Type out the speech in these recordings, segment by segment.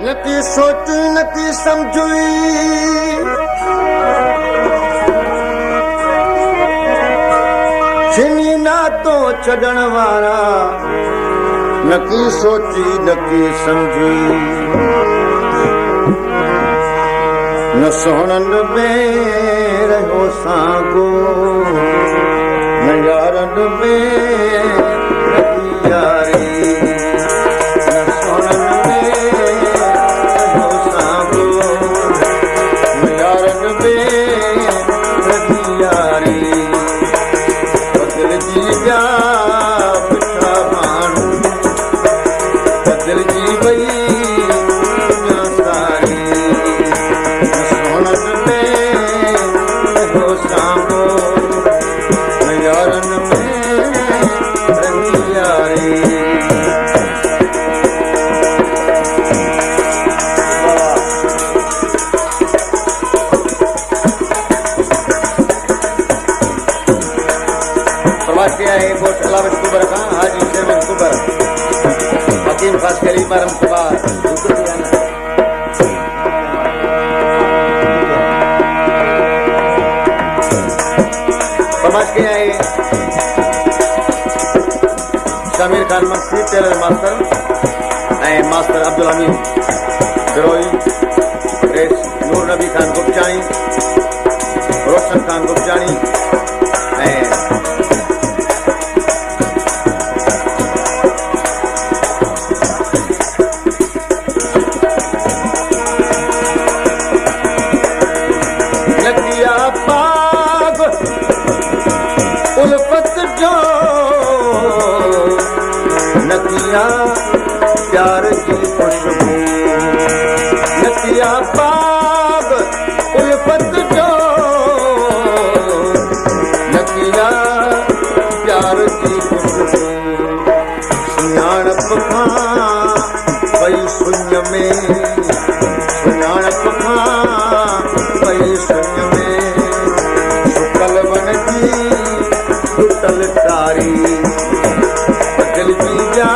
नकी सोची नकी समझी छिनी ना तो छड़न वारा नकी सोची नकी समझी न सोहणन में रहो सांगो न यारन में रही यारी शामिर खान मक्सी tailor master master Abdul Hamid बिरोई नूर नबी खान गुपचानी रोशन खान गुपचानी प्यार की खुशबू नकिया बाग उल्फत जो नकिया प्यार की खुशबू सुञाणप खां पई सुञ में सुञाणप खां पई सुञ में सुकल वन जी टुटल तारी बदलजी जा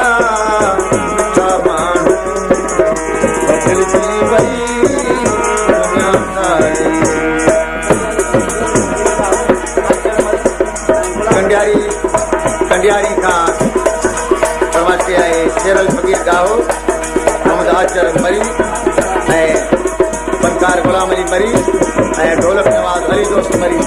कंडियारी खां फरमाइश आए शेरल फकीर गाहो मोहम्मद आचर मरी फनकार गुलाम अली मरी ढोलक नवाज अली दोस्त मरी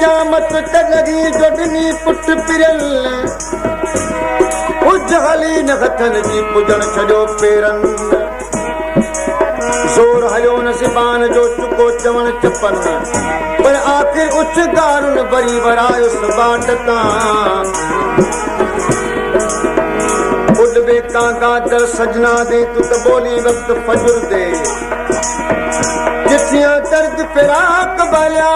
क़यामत लगी जोडनी पुट पिरल उजहली न हथन जी पुजण छॾियो पेरन ज़ोर हलियो न ज़बान जो चुको चवण चपन पर आख़िर उछ गारुन वरी वरायुसि बाट तां उॾ बेका गादर सजना दे तू त ॿोली वक़्त फजुर दे चिठियां दर्द फिराक भलिया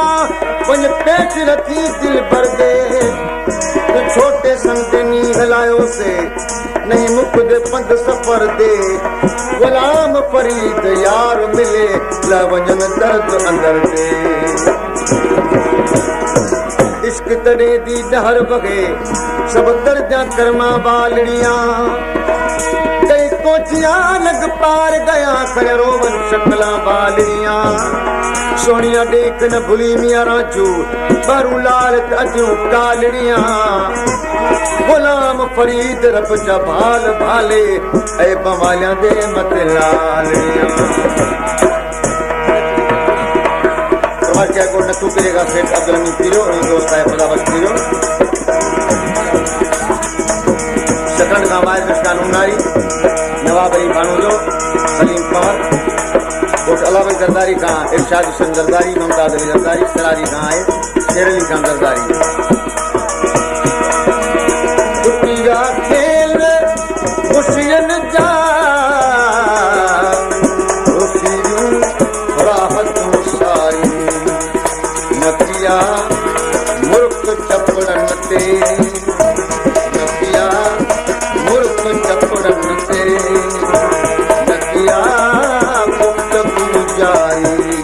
वञ पेट रखी दिल भर दे छोटे संग नी हलायो से नहीं मुख दे पंध सफर दे गुलाम फरीद यार मिले लवंजन दर्द अंदर दे इश्क तड़े दी डहर बगे सब दर्जा कर्मा बालड़ियां कई कोचियां लग पार गया खयरोवन शकला बालड़ियां सोनिया देख न भुली मिया राजू बारू लाल अजू कालड़ियां गुलाम फरीद रब जा भाल भाले ऐ बवालियां दे मत लालड़ियां क्या को न तू करेगा सेठ अब्दुल हमीद पीरो और दोस्त है खुदा बख्श पीरो सेकंड का माय मुस्कान उनारी नवाब अली भानोजो सलीम पवर कोट अलावन जरदारी का इरशाद हुसैन जरदारी मुमताज अली जरदारी सरारी का है शेर अली खान जरदारी कुटिया खेल खुशियन जा राहत सारी नकिया मुल्क चपड़न ते नकिया मुल्क चपड़न ते नकिया मुक्त जारी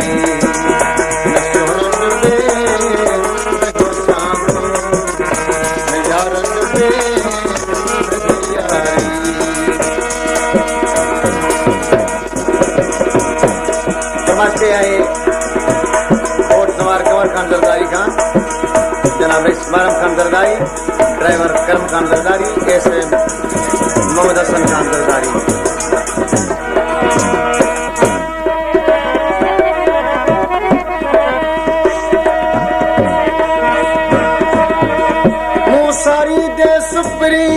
यारी न सुन दे रगो सांगो न यारन दे रगी यारी। समाजते आए कोट सवार कंवर खान जरदारी खान, जनाब इस्माइल खान जरदारी, ड्राइवर करम खान जरदारी, ऐसे मोहम्मद हसन खान जरदारी। सारी दे सुपरी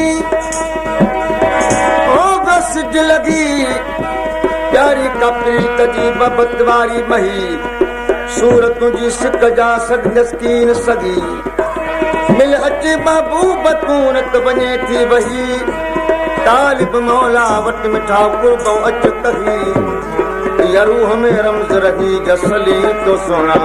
ओ बस लगी प्यारी कपरी तजी बबतवारी मही सूरत तुझी सिक जा सग नस्कीन सगी मिल अचे बाबू बतूनत बने थी वही तालिब मौला वट मिठा कुर्बों अच कही यरू हमें रमज रही जसली तो सोना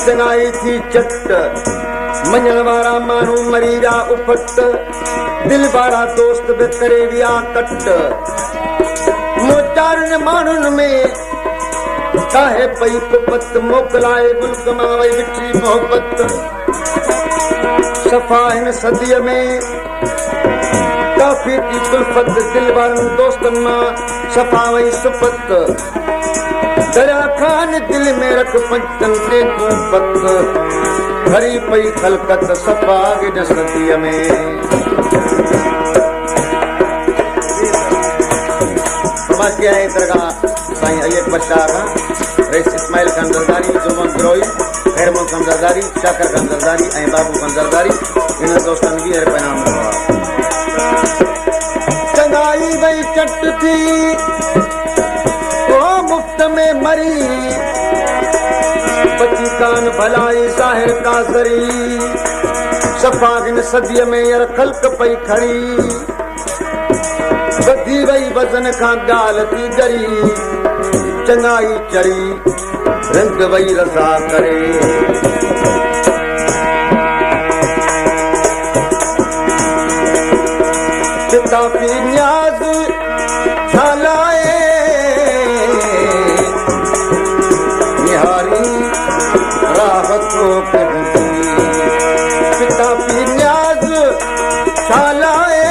चनाई थी चट मञण वारा माण्हू मरी विया उफट दिल वारा दोस्त बि करे विया कट मोचारनि माण्हुनि में काहे पई पुपत मोकिलाए मुल्क मां वई मिठी मोहबत सफ़ा हिन सदीअ में काफ़ी थी कुल्फत दिल वारनि दोस्तनि मां सफ़ा वई सुफत दरिया खान दिल में रख पंचन ते तू पत भरी पई खलकत सफ़ा गिन सदीअ में। प्रवासी आए दरगाह साईं अय्यब बख्शा खां, रईस इस्माइल खान जरदारी, जुल्मन गिरोही, खैरमोहम्मद खान जरदारी, शाकर खान जरदारी ऐं बाबू खान जरदारी इन दोस्तनि 20 रुपया इनाम ॾिनो। चङाई वई चट थी मुफ्त में मरी बची कान भलाई ज़ाहिर काज़री सफ़ा हिन सदीअ में यार ख़ल्क़ पई खड़ी वधी वई वज़न खां ॻाल्हि थी ॻरी चङाई चढ़ी रंग वई रज़ा करे किताबी न्याज़ छालाए किताबी न्याज़ छालाए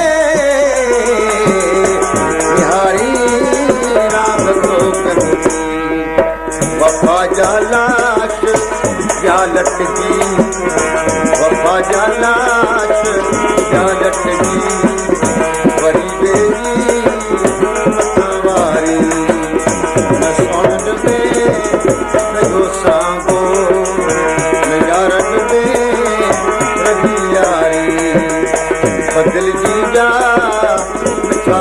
निहारी रात को वफ़ा जा लाश या लटकी वफ़ा जा लाश या लटकी वरी बेरी मतवारी न सोन दे रगो सांगो बदल जी जा मिठा